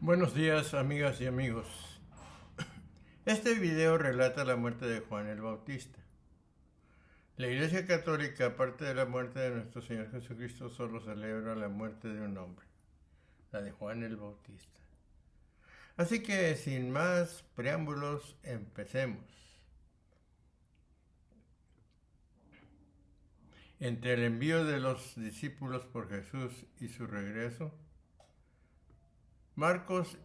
Buenos días, amigas y amigos. Este video relata la muerte de Juan el Bautista. La Iglesia Católica, aparte de la muerte de nuestro Señor Jesucristo, solo celebra la muerte de un hombre, la de Juan el Bautista. Así que, sin más preámbulos, empecemos. Entre el envío de los discípulos por Jesús y su regreso, Marcos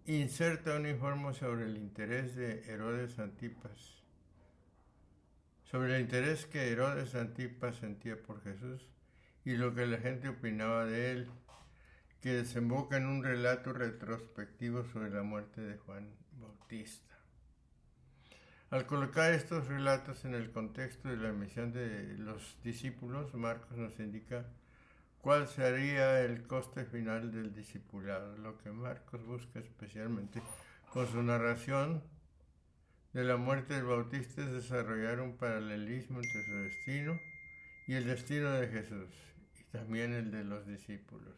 inserta un informe sobre el interés de Herodes Antipas, sobre el interés que Herodes Antipas sentía por Jesús y lo que la gente opinaba de él, que desemboca en un relato retrospectivo sobre la muerte de Juan Bautista. Al colocar estos relatos en el contexto de la misión de los discípulos, Marcos nos indica cuál sería el coste final del discipulado. Lo que Marcos busca especialmente con su narración de la muerte del Bautista es desarrollar un paralelismo entre su destino y el destino de Jesús, y también el de los discípulos.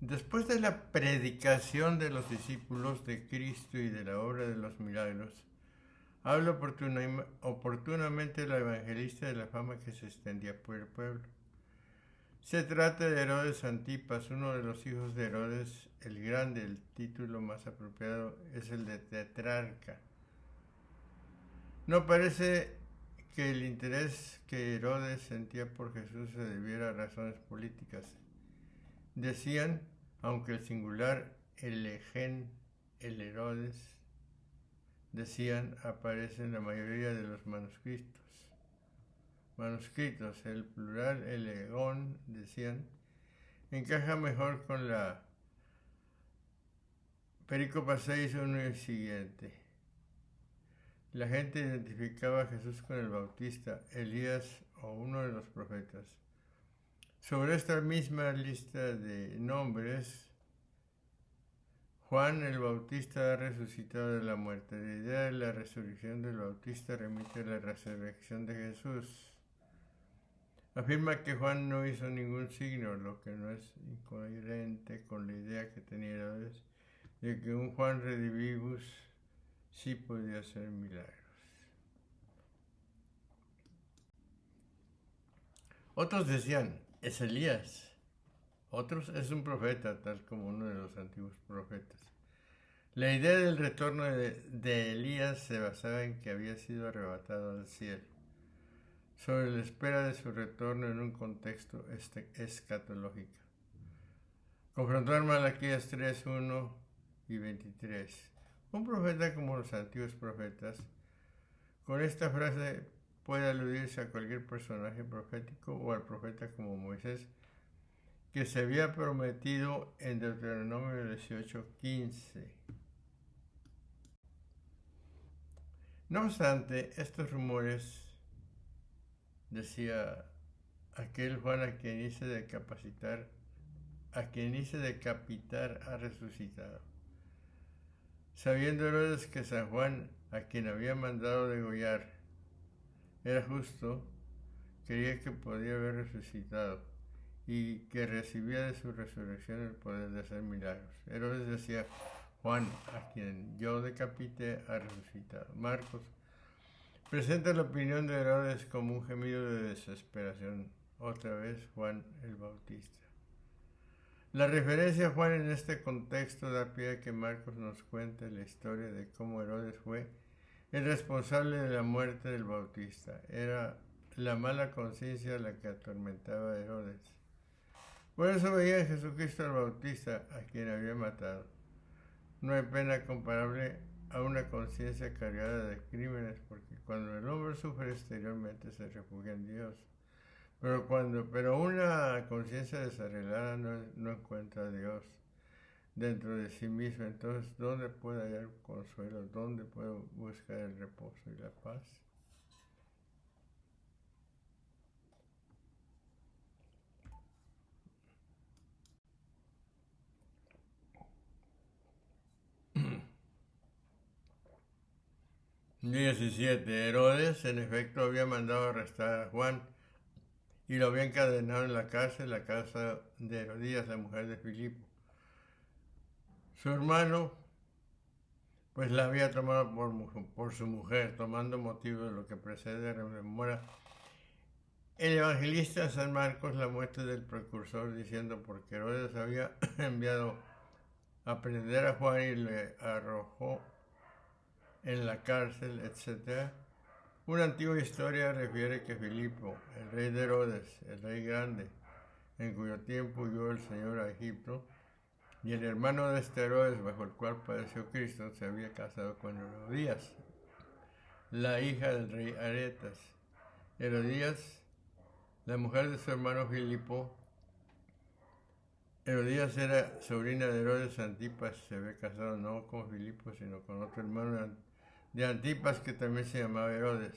Después de la predicación de los discípulos de Cristo y de la obra de los milagros, habla oportunamente la evangelista de la fama que se extendía por el pueblo. Se trata de Herodes Antipas, uno de los hijos de Herodes el Grande. El título más apropiado es el de tetrarca. No parece que el interés que Herodes sentía por Jesús se debiera a razones políticas. Decían, aunque el singular el Herodes, decían, aparece en la mayoría de los manuscritos. El plural el egón, decían, encaja mejor con la Perícopa 6, 1 y siguiente. La gente identificaba a Jesús con el Bautista, Elías o uno de los profetas. Sobre esta misma lista de nombres, Juan el Bautista ha resucitado de la muerte. La idea de la resurrección del Bautista remite a la resurrección de Jesús. Afirma que Juan no hizo ningún signo, lo que no es incoherente con la idea que tenía Herodes de que un Juan redivivus sí podía hacer milagros. Otros decían, es Elías. Otros, es un profeta, tal como uno de los antiguos profetas. La idea del retorno de Elías se basaba en que había sido arrebatado al cielo. Sobre la espera de su retorno en un contexto escatológico. Confrontar Malaquías 3, 1 y 23. Un profeta como los antiguos profetas. Con esta frase puede aludirse a cualquier personaje profético o al profeta como Moisés, que se había prometido en Deuteronomio 18:15. No obstante, estos rumores, decía aquel Juan a quien hice decapitar ha resucitado. Sabiendo Herodes que San Juan, a quien había mandado degollar, era justo, creía que podía haber resucitado y que recibía de su resurrección el poder de hacer milagros. Herodes decía, Juan, a quien yo decapité, ha resucitado. Marcos presenta la opinión de Herodes como un gemido de desesperación. Otra vez Juan el Bautista. La referencia a Juan en este contexto da pie a que Marcos nos cuente la historia de cómo Herodes fue el responsable de la muerte del Bautista. Era la mala conciencia la que atormentaba a Herodes. Por eso veía en Jesucristo al Bautista, a quien había matado. No hay pena comparable a una conciencia cargada de crímenes, porque cuando el hombre sufre exteriormente se refugia en Dios. Pero una conciencia desarreglada no encuentra a Dios dentro de sí misma. Entonces, ¿dónde puede hallar consuelo? ¿Dónde puede buscar el reposo y la paz? 17. Herodes, en efecto, había mandado arrestar a Juan y lo había encadenado en la casa de Herodías, la mujer de Filipo. Su hermano, pues la había tomado por su mujer, tomando motivo de lo que precede, rememora el evangelista San Marcos la muerte del precursor, diciendo: porque Herodes había enviado a prender a Juan y le arrojó en la cárcel, etc. Una antigua historia refiere que Filipo, el rey de Herodes, el rey grande, en cuyo tiempo huyó el Señor a Egipto, y el hermano de este Herodes, bajo el cual padeció Cristo, se había casado con Herodías, la hija del rey Aretas. Herodías, la mujer de su hermano Filipo, Herodías era sobrina de Herodes Antipas, se había casado no con Filipo, sino con otro hermano de Antipas que también se llamaba Herodes.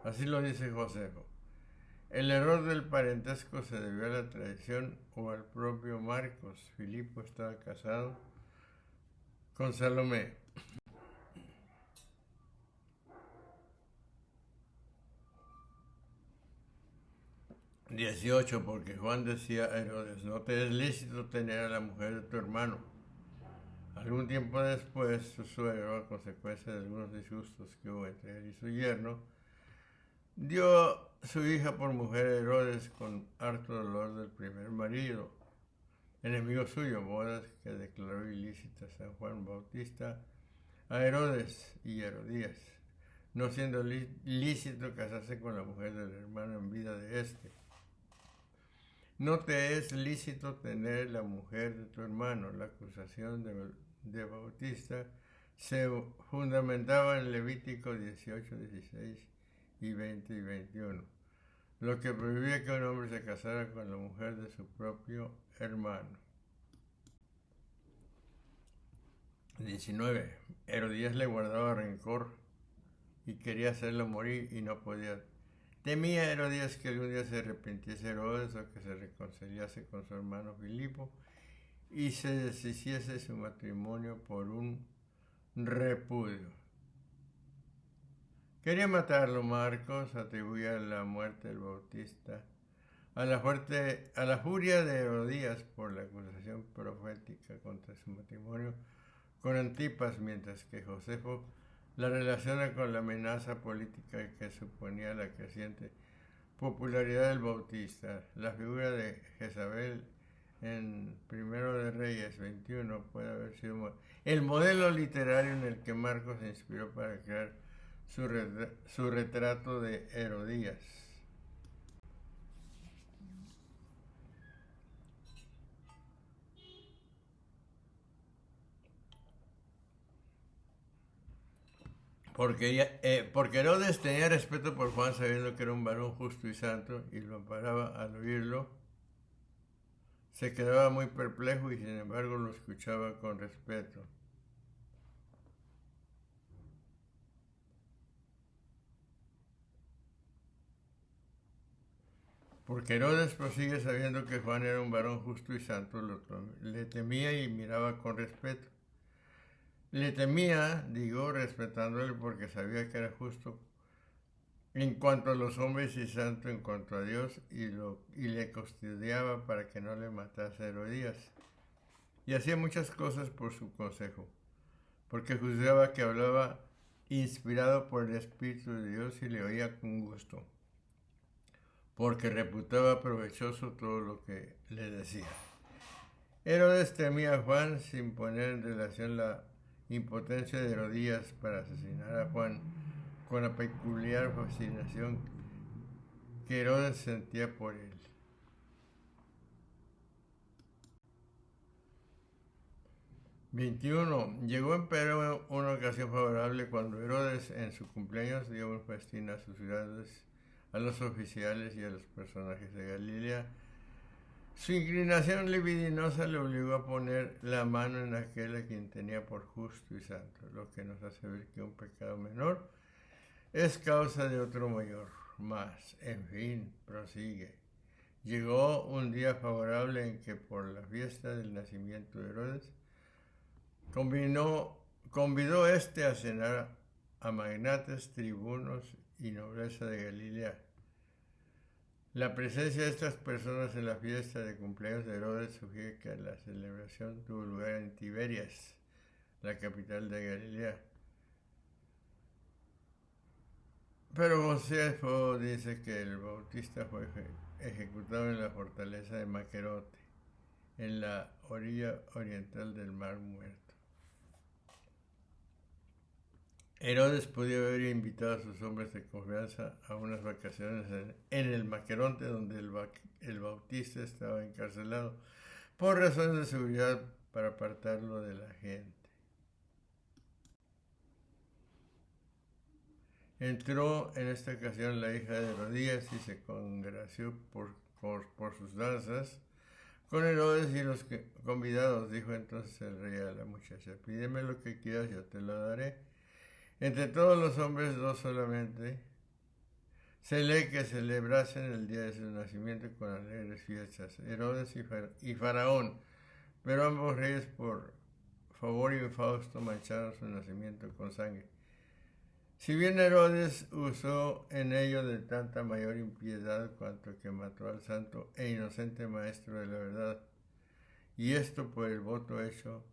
Así lo dice Josefo. El error del parentesco se debió a la tradición o al propio Marcos. Filipo estaba casado con Salomé. 18. Porque Juan decía a Herodes: no te es lícito tener a la mujer de tu hermano. Algún tiempo después, su suegro, a consecuencia de algunos disgustos que hubo entre él y su yerno, dio su hija por mujer a Herodes con harto dolor del primer marido, enemigo suyo, bodas que declaró ilícitas San Juan Bautista a Herodes y Herodías, no siendo lícito casarse con la mujer del hermano en vida de éste. No te es lícito tener la mujer de tu hermano. La acusación de Bautista se fundamentaba en Levítico 18, 16 y 20 y 21, lo que prohibía que un hombre se casara con la mujer de su propio hermano. 19. Herodías le guardaba rencor y quería hacerlo morir y no podía. Temía Herodías que algún día se arrepintiese Herodes o que se reconciliase con su hermano Filipo y se deshiciese su matrimonio por un repudio. Quería matarlo. Marcos atribuía la muerte del Bautista a la furia de Herodías por la acusación profética contra su matrimonio con Antipas, mientras que Josefo la relaciona con la amenaza política que suponía la creciente popularidad del Bautista. La figura de Jezabel en Primero de Reyes 21 puede haber sido el modelo literario en el que Marcos se inspiró para crear su retrato de Herodías. Porque Herodes tenía respeto por Juan, sabiendo que era un varón justo y santo, y lo amparaba. Al oírlo, se quedaba muy perplejo y sin embargo lo escuchaba con respeto. Porque Herodes prosigue sabiendo que Juan era un varón justo y santo, le temía y miraba con respeto. Le temía, respetándole porque sabía que era justo en cuanto a los hombres y santo en cuanto a Dios, y le custodiaba para que no le matase Herodías. Y hacía muchas cosas por su consejo, porque juzgaba que hablaba inspirado por el Espíritu de Dios y le oía con gusto, porque reputaba provechoso todo lo que le decía. Herodes temía a Juan sin poner en relación la impotencia de Herodías para asesinar a Juan con la peculiar fascinación que Herodes sentía por él. 21. Llegó empero una ocasión favorable cuando Herodes en su cumpleaños dio un festín a sus ciudades, a los oficiales y a los personajes de Galilea. Su inclinación libidinosa le obligó a poner la mano en aquel a quien tenía por justo y santo, lo que nos hace ver que un pecado menor es causa de otro mayor. Mas, en fin, prosigue. Llegó un día favorable en que por la fiesta del nacimiento de Herodes convino convidó a cenar a magnates, tribunos y nobleza de Galilea. La presencia de estas personas en la fiesta de cumpleaños de Herodes sugiere que la celebración tuvo lugar en Tiberias, la capital de Galilea. Pero Josefo dice que el Bautista fue ejecutado en la fortaleza de Maquerote, en la orilla oriental del Mar Muerto. Herodes podía haber invitado a sus hombres de confianza a unas vacaciones en el Maqueronte, donde el Bautista estaba encarcelado, por razones de seguridad, para apartarlo de la gente. Entró en esta ocasión la hija de Herodías y se congració por sus danzas con Herodes y los convidados. Dijo entonces el rey a la muchacha: pídeme lo que quieras, yo te lo daré. Entre todos los hombres, dos solamente se lee que celebrasen el día de su nacimiento con alegres fiestas, Herodes y Faraón, pero ambos reyes por favor infausto mancharon su nacimiento con sangre. Si bien Herodes usó en ello de tanta mayor impiedad cuanto que mató al santo e inocente maestro de la verdad, y esto por el voto hecho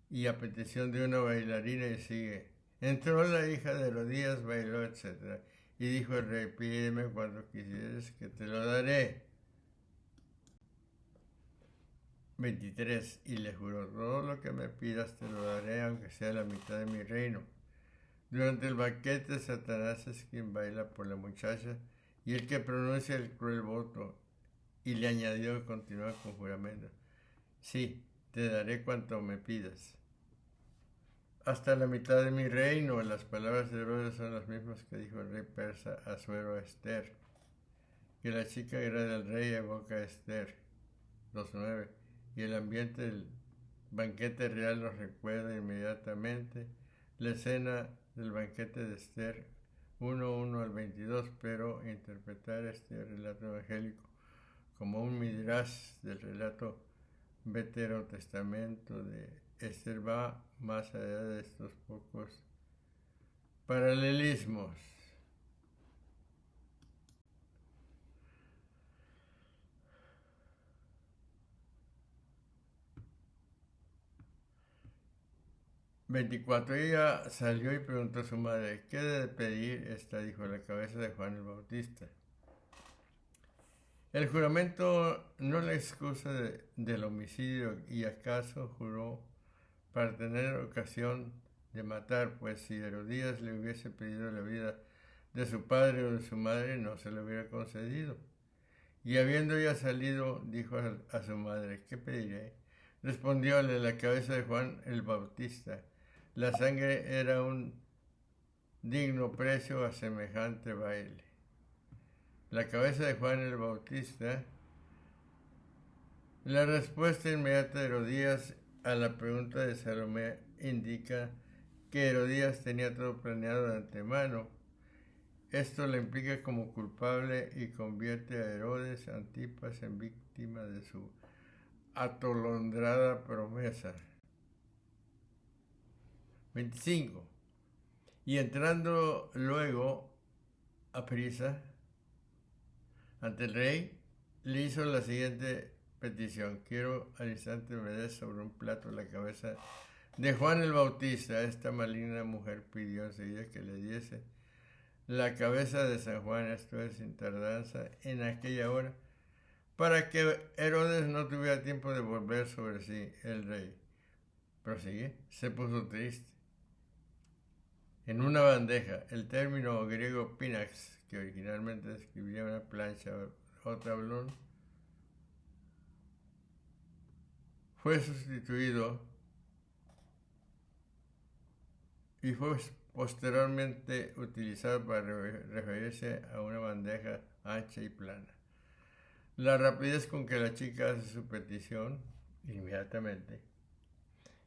y a petición de una bailarina, y sigue. Entró la hija de Herodías, bailó, etc. Y dijo el rey: pídeme cuando quisieres, que te lo daré. 23. Y le juró: todo lo que me pidas te lo daré, aunque sea la mitad de mi reino. Durante el banquete, Satanás es quien baila por la muchacha y el que pronuncia el cruel voto. Y le añadió, continúa con juramento: sí, te daré cuanto me pidas. Hasta la mitad de mi reino. Las palabras de Herodes son las mismas que dijo el rey persa Asuero a Esther. Que la chica era del rey evoca a Esther. 2.9. Y el ambiente del banquete real nos recuerda inmediatamente la escena del banquete de Esther 1.1 al 22, pero interpretar este relato evangélico como un midrash del relato veterotestamento de Esther va más allá de estos pocos paralelismos. Ella salió y preguntó a su madre: ¿qué debe pedir? Esta dijo: la cabeza de Juan el Bautista. El juramento no la excusa del homicidio, y acaso juró para tener ocasión de matar, pues si Herodías le hubiese pedido la vida de su padre o de su madre, no se le hubiera concedido. Y habiendo ya salido, dijo a su madre: ¿qué pediré? Respondióle: la cabeza de Juan el Bautista. La sangre era un digno precio a semejante baile. La cabeza de Juan el Bautista. La respuesta inmediata de Herodías a la pregunta de Salomé indica que Herodías tenía todo planeado de antemano. Esto le implica como culpable y convierte a Herodes Antipas en víctima de su atolondrada promesa. 25. Y entrando luego a prisa ante el rey, le hizo la siguiente petición: quiero al instante me des sobre un plato la cabeza de Juan el Bautista. Esta maligna mujer pidió enseguida que le diese la cabeza de San Juan, esto es, sin tardanza, en aquella hora, para que Herodes no tuviera tiempo de volver sobre sí el rey. Prosigue, se puso triste. En una bandeja, el término griego pinax, que originalmente describía una plancha o tablón, fue sustituido y fue posteriormente utilizado para referirse a una bandeja ancha y plana. La rapidez con que la chica hace su petición inmediatamente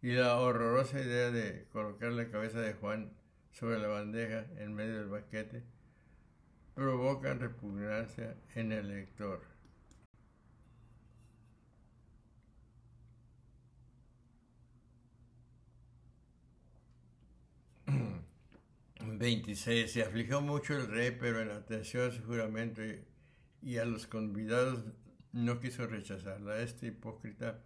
y la horrorosa idea de colocar la cabeza de Juan sobre la bandeja en medio del banquete provocan repugnancia en el lector. 26. Se afligió mucho el rey, pero en atención a su juramento y a los convidados no quiso rechazarla. Este hipócrita,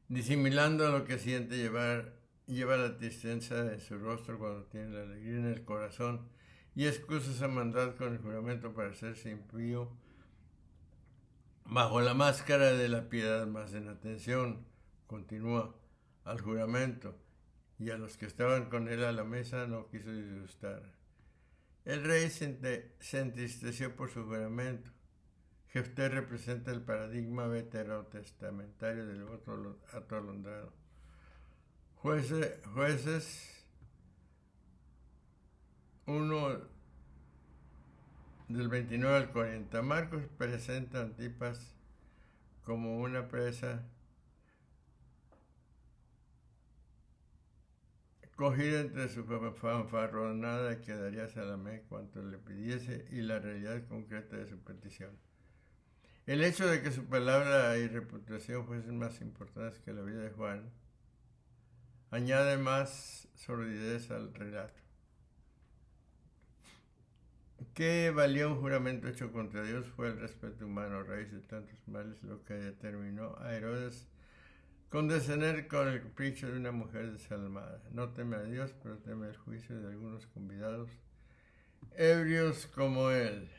disimulando lo que siente, lleva la tristeza en su rostro cuando tiene la alegría en el corazón y excusa esa maldad con el juramento para hacerse impío bajo la máscara de la piedad. Más en atención continúa al juramento y a los que estaban con él a la mesa no quiso disgustar. El rey se entristeció por su juramento. Jefté representa el paradigma veterotestamentario del voto atolondrado. Jueces 1 del 29 al 40. Marcos presenta a Antipas como una presa cogida entre su fanfarronada que daría a Salomé cuanto le pidiese y la realidad concreta de su petición. El hecho de que su palabra y reputación fuesen más importantes que la vida de Juan añade más sordidez al relato. ¿Qué valió un juramento hecho contra Dios? Fue el respeto humano, raíz de tantos males, lo que determinó a Herodes condescender con el capricho de una mujer desalmada. No teme a Dios, pero teme el juicio de algunos convidados, ebrios como él.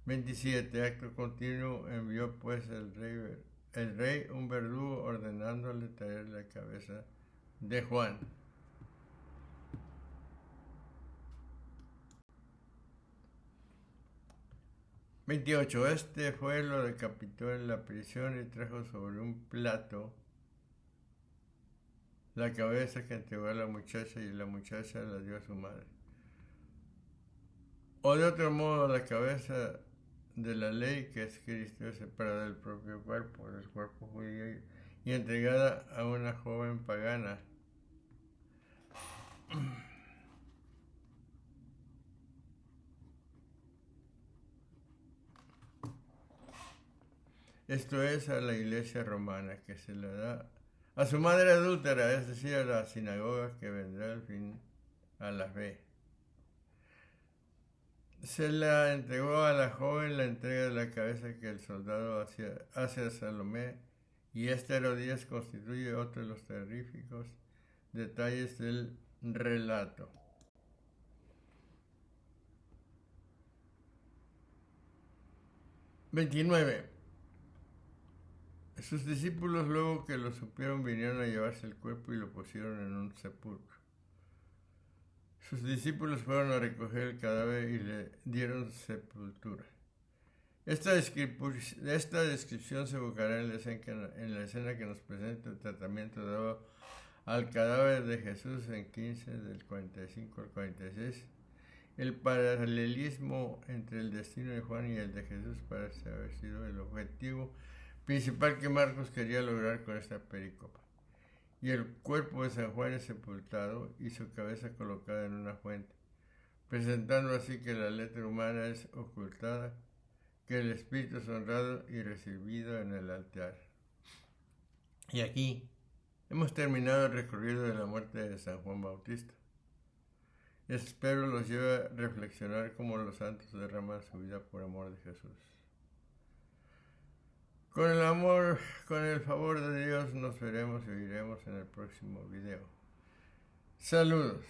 27. Acto continuo. Envió pues el rey un verdugo ordenándole traer la cabeza de Juan. 28. Este fue, lo decapitó en la prisión y trajo sobre un plato la cabeza que entregó a la muchacha y la muchacha la dio a su madre. O de otro modo, la cabeza de la ley que es Cristo separada del propio cuerpo, del cuerpo judío, y entregada a una joven pagana. Esto es a la iglesia romana, que se la da a su madre adúltera, es decir, a la sinagoga que vendrá al fin a la fe. Se la entregó a la joven la entrega de la cabeza que el soldado hace a Salomé, y este Herodías constituye otro de los terríficos detalles del relato. (29) Sus discípulos, luego que lo supieron, vinieron a llevarse el cuerpo y lo pusieron en un sepulcro. Sus discípulos fueron a recoger el cadáver y le dieron sepultura. Esta descripción se evocará en la escena que nos presenta el tratamiento dado al cadáver de Jesús en 15 del 45 al 46. El paralelismo entre el destino de Juan y el de Jesús parece haber sido el objetivo principal que Marcos quería lograr con esta pericopa. Y el cuerpo de San Juan es sepultado y su cabeza colocada en una fuente, presentando así que la letra humana es ocultada, que el espíritu es honrado y recibido en el altar. Y aquí hemos terminado el recorrido de la muerte de San Juan Bautista. Espero los lleve a reflexionar cómo los santos derraman su vida por amor de Jesús. Con el favor de Dios, nos veremos y oiremos en el próximo video. Saludos.